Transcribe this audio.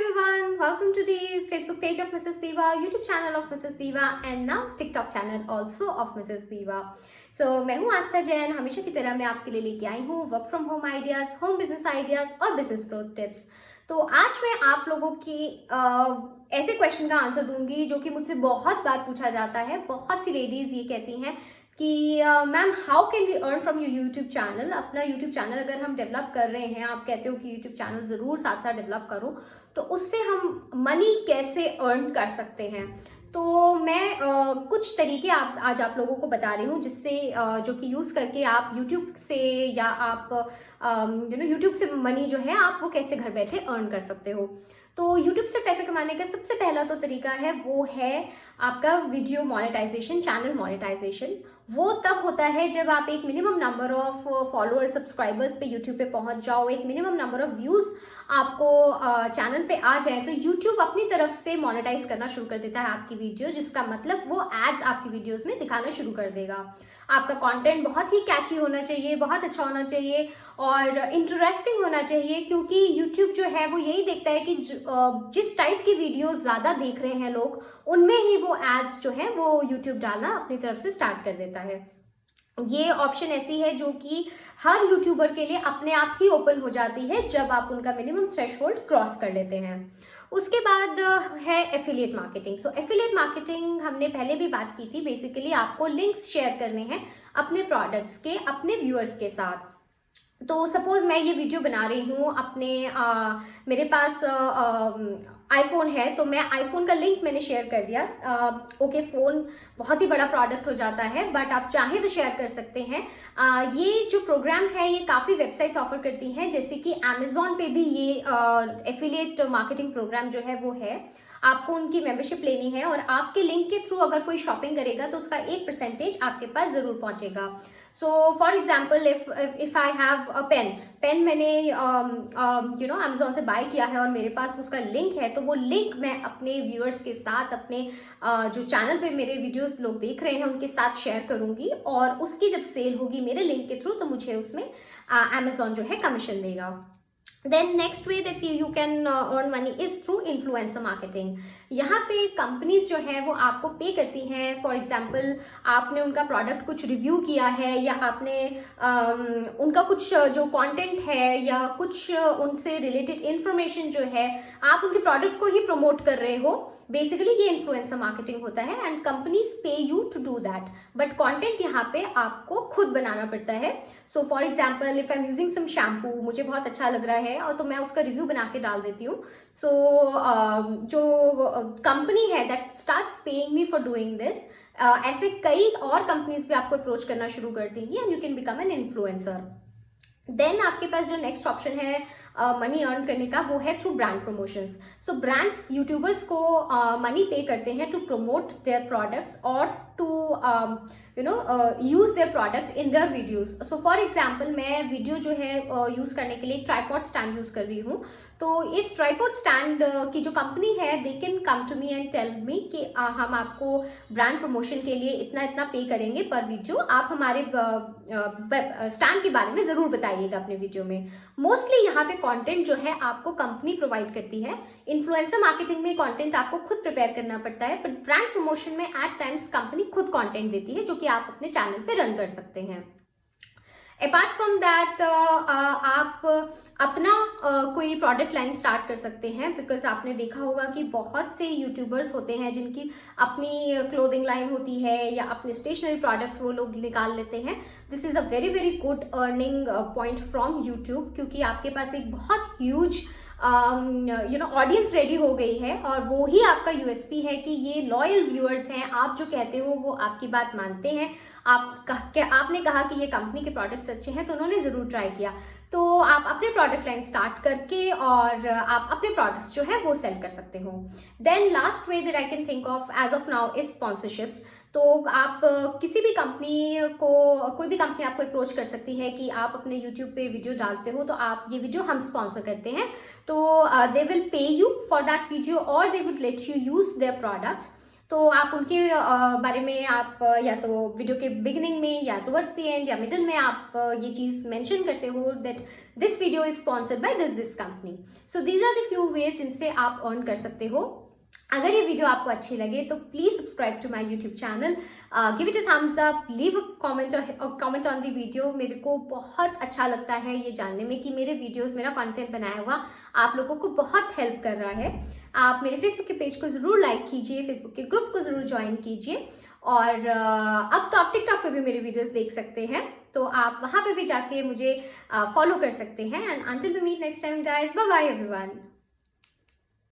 everyone, welcome to the Facebook page of Mrs. Diva, YouTube channel of Mrs. Diva and now TikTok channel also of Mrs. Diva. So मैं हूँ आस्था जैन। हमेशा की तरह मैं आपके लिए लेके आई हूँ work from home ideas, home business ideas और बिजनेस ग्रोथ टिप्स। तो आज मैं आप लोगों की ऐसे क्वेश्चन का आंसर दूंगी जो कि मुझसे बहुत बार पूछा जाता है। बहुत सी लेडीज़ ये कहती हैं कि ma'am how can we earn from your YouTube channel. अपना यूट्यूब चैनल अगर हम डेवलप कर रहे हैं, आप कहते हो कि यूट्यूब चैनल ज़रूर साथ साथ डेवलप करो, तो उससे हम मनी कैसे अर्न कर सकते हैं। तो मैं कुछ तरीके आज आप लोगों को बता रही हूँ जिससे जो कि यूज़ करके आप यूट्यूब से या आप यूट्यूब से मनी जो है आप वो कैसे घर बैठे अर्न कर सकते हो। तो यूट्यूब से पैसे कमाने का सबसे पहला तो तरीका है वो है आपका वीडियो मोनेटाइजेशन, चैनल मोनेटाइजेशन। वो तब होता है जब आप एक minimum number of follower subscribers पे यूट्यूब पे पहुंच जाओ, एक मिनिमम नंबर ऑफ व्यूज़ आपको चैनल पे आ जाए, तो यूट्यूब अपनी तरफ से मोनेटाइज करना शुरू कर देता है आपकी वीडियो, जिसका मतलब वो एड्स आपकी वीडियोस में दिखाना शुरू कर देगा। आपका कंटेंट बहुत ही कैची होना चाहिए, बहुत अच्छा होना चाहिए और इंटरेस्टिंग होना चाहिए, क्योंकि यूट्यूब जो है वो यही देखता है कि जिस टाइप की वीडियो ज़्यादा देख रहे हैं लोग, उनमें ही वो एड्स जो है वो यूट्यूब डालना अपनी तरफ से स्टार्ट कर देता है। ये ऑप्शन ऐसी है जो कि हर यूट्यूबर के लिए अपने आप ही ओपन हो जाती है जब आप उनका मिनिमम थ्रेशहोल्ड क्रॉस कर लेते हैं। उसके बाद है एफिलिएट मार्केटिंग। सो एफिलिएट मार्केटिंग हमने पहले भी बात की थी। बेसिकली आपको लिंक्स शेयर करने हैं अपने प्रोडक्ट्स के अपने व्यूअर्स के साथ। तो सपोज मैं ये वीडियो बना रही हूँ अपने मेरे पास आईफोन है, तो मैं आईफोन का लिंक मैंने शेयर कर दिया। ओके, फ़ोन बहुत ही बड़ा प्रोडक्ट हो जाता है, बट आप चाहें तो शेयर कर सकते हैं। ये जो प्रोग्राम है ये काफ़ी वेबसाइट्स ऑफर करती हैं, जैसे कि अमेजोन पे भी ये एफिलिएट मार्केटिंग प्रोग्राम जो है वो है। आपको उनकी मेंबरशिप लेनी है और आपके लिंक के थ्रू अगर कोई शॉपिंग करेगा तो उसका 1% आपके पास ज़रूर पहुंचेगा। So for example if I have a pen मैंने अमेजोन से बाय किया है और मेरे पास उसका लिंक है, तो वो लिंक मैं अपने व्यूअर्स के साथ, अपने जो चैनल पे मेरे वीडियोस लोग देख रहे हैं उनके साथ शेयर करूंगी, और उसकी जब सेल होगी मेरे लिंक के थ्रू तो मुझे उसमें अमेजोन जो है कमीशन देगा। Then next way that you can earn money is through influencer marketing. यहाँ पे कंपनीज जो है वो आपको पे करती हैं। फॉर एग्जाम्पल आपने उनका प्रोडक्ट कुछ रिव्यू किया है, या आपने उनका कुछ जो कंटेंट है या कुछ उनसे रिलेटेड इन्फॉर्मेशन जो है आप उनके प्रोडक्ट को ही प्रमोट कर रहे हो। बेसिकली ये इन्फ्लुएंसर मार्केटिंग होता है and companies pay you to do that, but content यहाँ पे आपको खुद बनाना पड़ता है। So for example if I am using some shampoo, मुझे बहुत अच्छा लग रहा है और तो मैं उसका रिव्यू बना के डाल देती हूँ। सो जो कंपनी है that starts paying me for doing this, ऐसे कई और कंपनीज भी आपको अप्रोच करना शुरू कर देंगी and you can become an influencer. Then आपके पास जो नेक्स्ट ऑप्शन है मनी अर्न करने का, वो है through brand promotions. So brands YouTubers को मनी पे करते हैं टू प्रमोट देयर प्रोडक्ट्स और to use their product in their videos. So for example मैं वीडियो जो है यूज करने के लिए ट्राइपॉड स्टैंड यूज कर रही हूँ। तो इस ट्राइपॉड स्टैंड की जो कंपनी है they can come to me and tell me कि हम आपको ब्रांड प्रमोशन के लिए इतना इतना पे करेंगे पर वीडियो, आप हमारे स्टैंड के बारे में ज़रूर बताइएगा अपने वीडियो में। मोस्टली यहाँ पे कंटेंट जो है आपको कंपनी प्रोवाइड करती है। इन्फ्लुएंसर मार्केटिंग में कंटेंट आपको खुद प्रिपेयर करना पड़ता है, बट ब्रांड प्रमोशन में एट टाइम्स कंपनी खुद कंटेंट देती है जो कि आप अपने चैनल पे रन कर सकते हैं। अपार्ट फ्रॉम दैट आप अपना कोई प्रोडक्ट लाइन स्टार्ट कर सकते हैं, बिकॉज आपने देखा होगा कि बहुत से यूट्यूबर्स होते हैं जिनकी अपनी क्लोथिंग लाइन होती है या अपने स्टेशनरी प्रोडक्ट्स वो लोग निकाल लेते हैं। This is a very very good earning point from YouTube, क्योंकि आपके पास एक बहुत ह्यूज ऑडियंस रेडी हो गई है और वो ही आपका यूएसपी है कि ये लॉयल व्यूअर्स हैं। आप जो कहते हो वो आपकी बात मानते हैं। आपने कहा कि ये कंपनी के प्रोडक्ट्स अच्छे हैं तो उन्होंने ज़रूर ट्राई किया। तो आप अपने प्रोडक्ट लाइन स्टार्ट करके और आप अपने प्रोडक्ट्स जो है वो सेल कर सकते हो। Then last way that I can think of as of now is sponsorships. तो आप किसी भी कंपनी को, कोई भी कंपनी आपको अप्रोच कर सकती है कि आप अपने यूट्यूब पे वीडियो डालते हो तो आप ये वीडियो हम स्पॉन्सर करते हैं, तो they will pay you for that video और they would let you use their products. तो आप उनके बारे में आप या तो वीडियो के बिगिनिंग में या टुवर्ड्स द एंड या मिडल में आप ये चीज़ मेंशन करते हो that this video is sponsored by this company. So these are the few ways जिनसे आप अर्न कर सकते हो। अगर ये वीडियो आपको अच्छी लगे तो please subscribe to my YouTube channel, give it a thumbs up, leave a comment on the video. मेरे को बहुत अच्छा लगता है ये जानने में कि मेरे वीडियोस, मेरा कंटेंट बनाया हुआ आप लोगों को बहुत हेल्प कर रहा है। आप मेरे फेसबुक के पेज को ज़रूर लाइक कीजिए, फेसबुक के ग्रुप को ज़रूर ज्वाइन कीजिए, और अब तो आप टिकटॉक पे भी मेरे वीडियोस देख सकते हैं, तो आप वहाँ पे भी जाके मुझे फॉलो कर सकते हैं। And until we meet next time guys, bye bye everyone.